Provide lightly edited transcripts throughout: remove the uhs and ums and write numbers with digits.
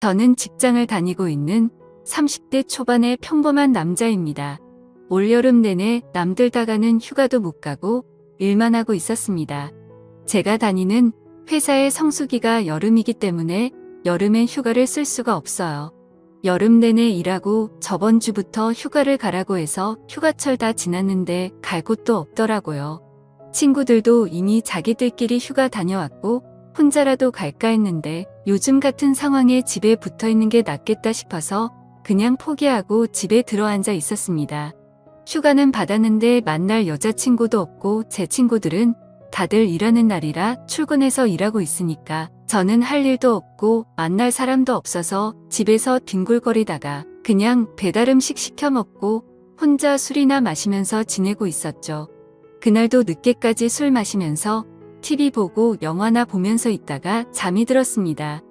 저는 직장을 다니고 있는 30대 초반의 평범한 남자입니다. 올여름 내내 남들 다 가는 휴가도 못 가고 일만 하고 있었습니다. 제가 다니는 회사의 성수기가 여름이기 때문에 여름엔 휴가를 쓸 수가 없어요. 여름 내내 일하고 저번 주부터 휴가를 가라고 해서 휴가철 다 지났는데 갈 곳도 없더라고요. 친구들도 이미 자기들끼리 휴가 다녀왔고 혼자라도 갈까 했는데 요즘 같은 상황에 집에 붙어 있는 게 낫겠다 싶어서 그냥 포기하고 집에 들어앉아 있었습니다. 휴가는 받았는데 만날 여자친구도 없고 제 친구들은 다들 일하는 날이라 출근해서 일하고 있으니까 저는 할 일도 없고 만날 사람도 없어서 집에서 뒹굴거리다가 그냥 배달음식 시켜 먹고 혼자 술이나 마시면서 지내고 있었죠. 그날도 늦게까지 술 마시면서 TV 보고 영화나 보면서 있다가 잠이 들었습니다.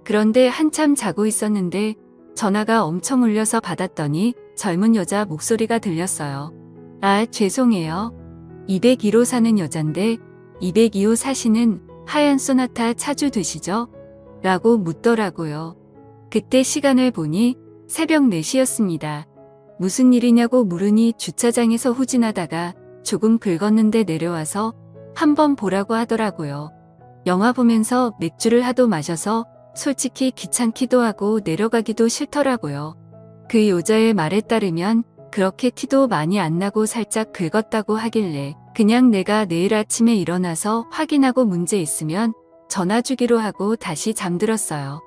그런데 한참 자고 있었는데 전화가 엄청 울려서 받았더니 젊은 여자 목소리가 들렸어요. 아, 죄송해요. 202호 사는 여잔데 202호 사시는 하얀 소나타 차주 되시죠? 라고 묻더라고요. 그때 시간을 보니 새벽 4시였습니다. 무슨 일이냐고 물으니 주차장에서 후진하다가 조금 긁었는데 내려와서 한번 보라고 하더라고요. 영화 보면서 맥주를 하도 마셔서 솔직히 귀찮기도 하고 내려가기도 싫더라고요. 그 여자의 말에 따르면 그렇게 티도 많이 안 나고 살짝 긁었다고 하길래 그냥 내가 내일 아침에 일어나서 확인하고 문제 있으면 전화 주기로 하고 다시 잠들었어요.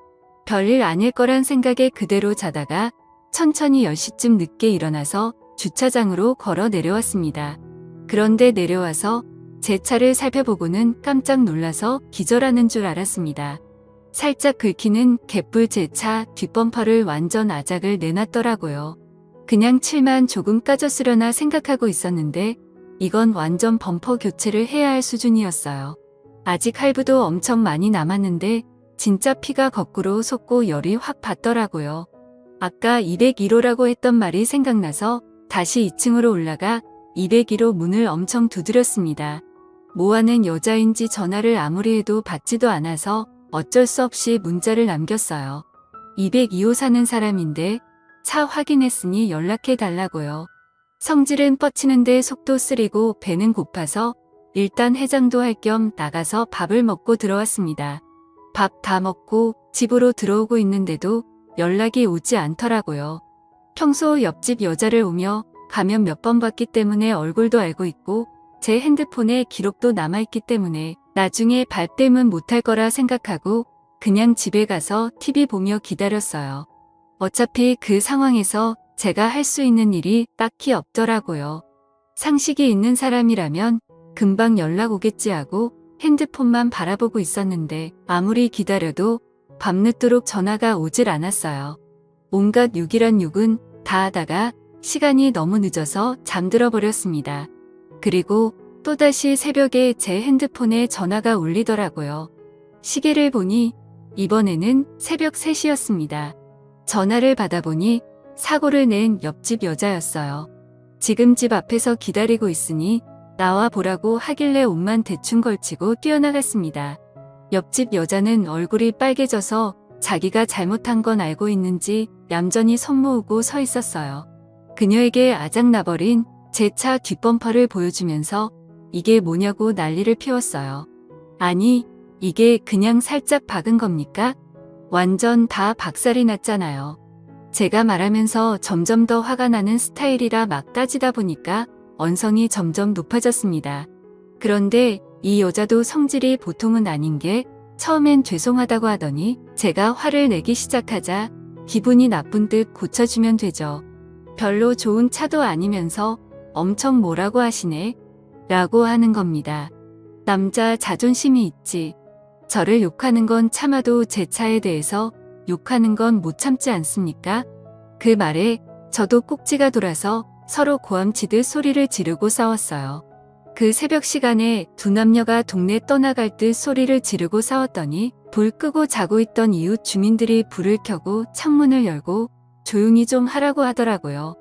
별일 아닐 거란 생각에 그대로 자다가 천천히 10시쯤 늦게 일어나서 주차장으로 걸어 내려왔습니다. 그런데 내려와서 제 차를 살펴보고는 깜짝 놀라서 기절하는 줄 알았습니다. 살짝 긁히는 개뿔 제 차 뒷범퍼를 완전 아작을 내놨더라고요. 그냥 칠만 조금 까졌으려나 생각하고 있었는데 이건 완전 범퍼 교체를 해야 할 수준이었어요. 아직 할부도 엄청 많이 남았는데 진짜 피가 거꾸로 솟고 열이 확 받더라고요. 아까 201호라고 했던 말이 생각나서 다시 2층으로 올라가 201호 문을 엄청 두드렸습니다. 뭐하는 여자인지 전화를 아무리 해도 받지도 않아서 어쩔 수 없이 문자를 남겼어요. 202호 사는 사람인데 차 확인했으니 연락해 달라고요. 성질은 뻗치는데 속도 쓰리고 배는 고파서 일단 해장도 할 겸 나가서 밥을 먹고 들어왔습니다. 밥 다 먹고 집으로 들어오고 있는데도 연락이 오지 않더라고요. 평소 옆집 여자를 오며 가면 몇 번 봤기 때문에 얼굴도 알고 있고 제 핸드폰에 기록도 남아있기 때문에 나중에 발뺌은 못할 거라 생각하고 그냥 집에 가서 TV 보며 기다렸어요. 어차피 그 상황에서 제가 할 수 있는 일이 딱히 없더라고요. 상식이 있는 사람이라면 금방 연락 오겠지 하고 핸드폰만 바라보고 있었는데 아무리 기다려도 밤늦도록 전화가 오질 않았어요. 온갖 욕이란 욕은 다 하다가 시간이 너무 늦어서 잠들어 버렸습니다. 그리고 또다시 새벽에 제 핸드폰에 전화가 울리더라고요. 시계를 보니 이번에는 새벽 3시였습니다. 전화를 받아보니 사고를 낸 옆집 여자였어요. 지금 집 앞에서 기다리고 있으니 나와 보라고 하길래 옷만 대충 걸치고 뛰어나갔습니다. 옆집 여자는 얼굴이 빨개져서 자기가 잘못한 건 알고 있는지 얌전히 손 모으고 서 있었어요. 그녀에게 아작나버린 제 차 뒷범퍼를 보여주면서 이게 뭐냐고 난리를 피웠어요. 아니, 이게 그냥 살짝 박은 겁니까? 완전 다 박살이 났잖아요. 제가 말하면서 점점 더 화가 나는 스타일이라 막 따지다 보니까 언성이 점점 높아졌습니다. 그런데 이 여자도 성질이 보통은 아닌 게 처음엔 죄송하다고 하더니 제가 화를 내기 시작하자 기분이 나쁜 듯 고쳐주면 되죠. 별로 좋은 차도 아니면서 엄청 뭐라고 하시네? 라고 하는 겁니다. 남자 자존심이 있지. 저를 욕하는 건 참아도 제 차에 대해서 욕하는 건 못 참지 않습니까? 그 말에 저도 꼭지가 돌아서 서로 고함치듯 소리를 지르고 싸웠어요. 그 새벽 시간에 두 남녀가 동네 떠나갈 듯 소리를 지르고 싸웠더니 불 끄고 자고 있던 이웃 주민들이 불을 켜고 창문을 열고 조용히 좀 하라고 하더라고요.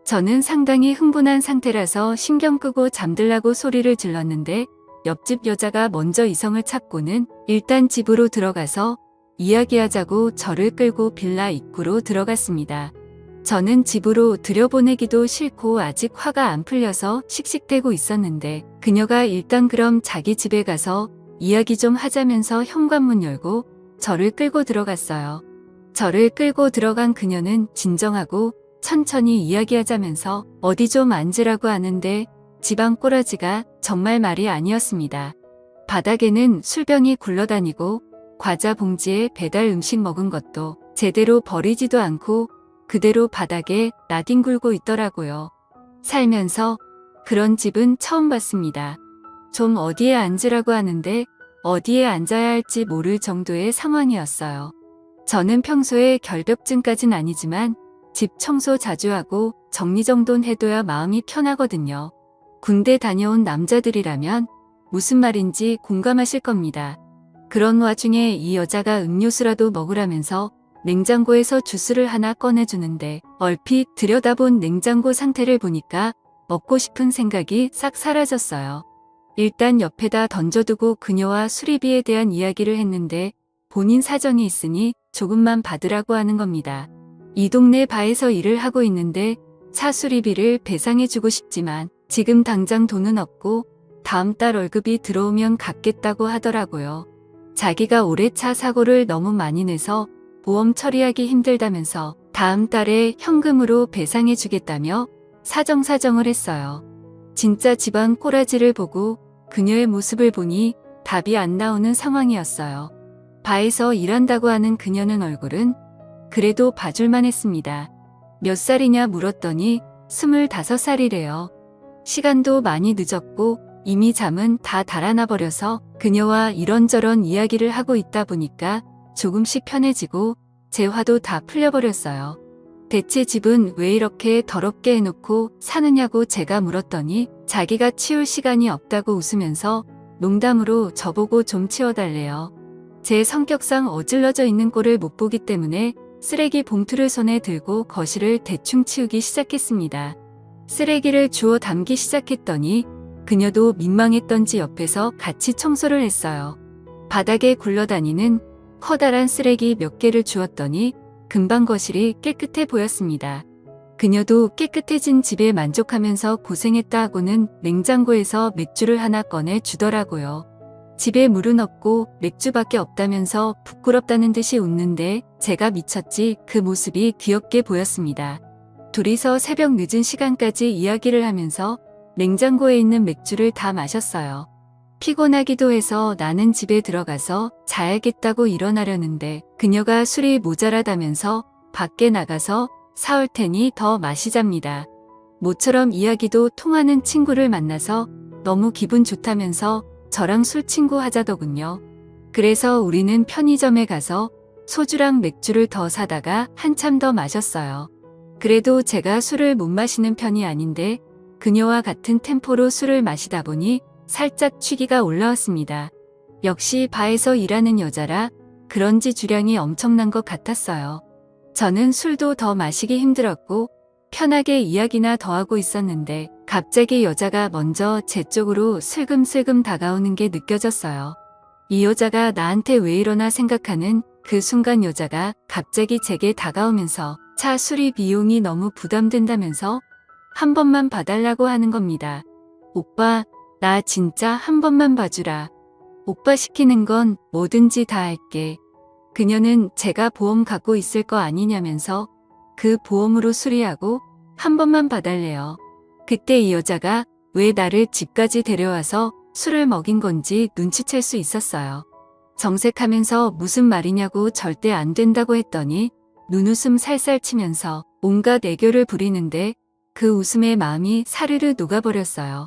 저는 상당히 흥분한 상태라서 신경 끄고 잠들라고 소리를 질렀는데 옆집 여자가 먼저 이성을 찾고는 일단 집으로 들어가서 이야기하자고 저를 끌고 빌라 입구로 들어갔습니다. 저는 집으로 들여보내기도 싫고 아직 화가 안 풀려서 씩씩대고 있었는데 그녀가 일단 그럼 자기 집에 가서 이야기 좀 하자면서 현관문 열고 저를 끌고 들어갔어요. 저를 끌고 들어간 그녀는 진정하고 천천히 이야기하자면서 어디 좀 앉으라고 하는데 집안 꼬라지가 정말 말이 아니었습니다. 바닥에는 술병이 굴러다니고 과자 봉지에 배달 음식 먹은 것도 제대로 버리지도 않고 그대로 바닥에 나뒹굴고 있더라고요. 살면서 그런 집은 처음 봤습니다. 좀 어디에 앉으라고 하는데 어디에 앉아야 할지 모를 정도의 상황이었어요. 저는 평소에 결벽증까진 아니지만 집 청소 자주 하고 정리정돈 해둬야 마음이 편하거든요. 군대 다녀온 남자들이라면 무슨 말인지 공감하실 겁니다. 그런 와중에 이 여자가 음료수라도 먹으라면서 냉장고에서 주스를 하나 꺼내주는데 얼핏 들여다본 냉장고 상태를 보니까 먹고 싶은 생각이 싹 사라졌어요. 일단 옆에다 던져두고 그녀와 수리비에 대한 이야기를 했는데 본인 사정이 있으니 조금만 받으라고 하는 겁니다. 이 동네 바에서 일을 하고 있는데 차 수리비를 배상해주고 싶지만 지금 당장 돈은 없고 다음 달 월급이 들어오면 갚겠다고 하더라고요. 자기가 올해 차 사고를 너무 많이 내서 보험 처리하기 힘들다면서 다음 달에 현금으로 배상해주겠다며 사정사정을 했어요. 진짜 집안 꼬라지를 보고 그녀의 모습을 보니 답이 안 나오는 상황이었어요. 바에서 일한다고 하는 그녀는 얼굴은 그래도 봐줄만 했습니다. 몇 살이냐 물었더니 25살이래요. 시간도 많이 늦었고 이미 잠은 다 달아나 버려서 그녀와 이런저런 이야기를 하고 있다 보니까 조금씩 편해지고 제 화도 다 풀려버렸어요. 대체 집은 왜 이렇게 더럽게 해놓고 사느냐고 제가 물었더니 자기가 치울 시간이 없다고 웃으면서 농담으로 저보고 좀 치워달래요. 제 성격상 어질러져 있는 꼴을 못 보기 때문에 쓰레기 봉투를 손에 들고 거실을 대충 치우기 시작했습니다. 쓰레기를 주워 담기 시작했더니 그녀도 민망했던지 옆에서 같이 청소를 했어요. 바닥에 굴러다니는 커다란 쓰레기 몇 개를 주웠더니 금방 거실이 깨끗해 보였습니다. 그녀도 깨끗해진 집에 만족하면서 고생했다 하고는 냉장고에서 맥주를 하나 꺼내 주더라고요. 집에 물은 없고 맥주밖에 없다면서 부끄럽다는 듯이 웃는데 제가 미쳤지 그 모습이 귀엽게 보였습니다. 둘이서 새벽 늦은 시간까지 이야기를 하면서 냉장고에 있는 맥주를 다 마셨어요. 피곤하기도 해서 나는 집에 들어가서 자야겠다고 일어나려는데 그녀가 술이 모자라다면서 밖에 나가서 사올 테니 더 마시잡니다. 모처럼 이야기도 통하는 친구를 만나서 너무 기분 좋다면서 저랑 술 친구 하자더군요. 그래서 우리는 편의점에 가서 소주랑 맥주를 더 사다가 한참 더 마셨어요. 그래도 제가 술을 못 마시는 편이 아닌데 그녀와 같은 템포로 술을 마시다 보니 살짝 취기가 올라왔습니다. 역시 바에서 일하는 여자라 그런지 주량이 엄청난 것 같았어요. 저는 술도 더 마시기 힘들었고 편하게 이야기나 더 하고 있었는데 갑자기 여자가 먼저 제 쪽으로 슬금슬금 다가오는 게 느껴졌어요. 이 여자가 나한테 왜 이러나 생각하는 그 순간 여자가 갑자기 제게 다가오면서 차 수리 비용이 너무 부담된다면서 한 번만 봐달라고 하는 겁니다. 오빠, 나 진짜 한 번만 봐주라. 오빠 시키는 건 뭐든지 다 할게. 그녀는 제가 보험 갖고 있을 거 아니냐면서 그 보험으로 수리하고 한 번만 봐달래요. 그때 이 여자가 왜 나를 집까지 데려와서 술을 먹인 건지 눈치챌 수 있었어요. 정색하면서 무슨 말이냐고 절대 안 된다고 했더니 눈웃음 살살 치면서 온갖 애교를 부리는데 그 웃음에 마음이 사르르 녹아버렸어요.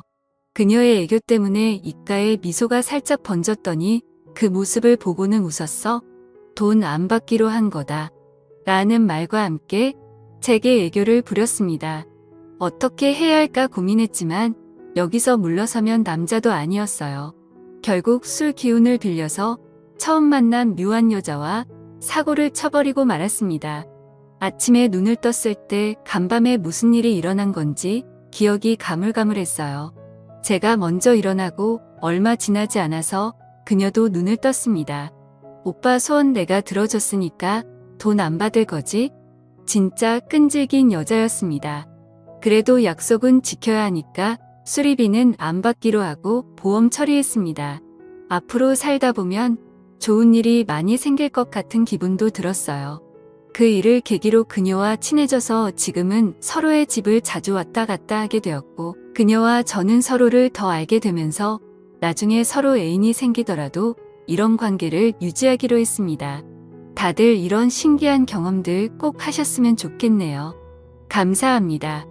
그녀의 애교 때문에 입가에 미소가 살짝 번졌더니 그 모습을 보고는 웃었어. 돈 안 받기로 한 거다. 라는 말과 함께 제게 애교를 부렸습니다. 어떻게 해야 할까 고민했지만 여기서 물러서면 남자도 아니었어요. 결국 술 기운을 빌려서 처음 만난 묘한 여자와 사고를 쳐버리고 말았습니다. 아침에 눈을 떴을 때 간밤에 무슨 일이 일어난 건지 기억이 가물가물했어요. 제가 먼저 일어나고 얼마 지나지 않아서 그녀도 눈을 떴습니다. 오빠 소원 내가 들어줬으니까 돈 안 받을 거지? 진짜 끈질긴 여자였습니다. 그래도 약속은 지켜야 하니까 수리비는 안 받기로 하고 보험 처리했습니다. 앞으로 살다 보면 좋은 일이 많이 생길 것 같은 기분도 들었어요. 그 일을 계기로 그녀와 친해져서 지금은 서로의 집을 자주 왔다 갔다 하게 되었고, 그녀와 저는 서로를 더 알게 되면서 나중에 서로 애인이 생기더라도 이런 관계를 유지하기로 했습니다. 다들 이런 신기한 경험들 꼭 하셨으면 좋겠네요. 감사합니다.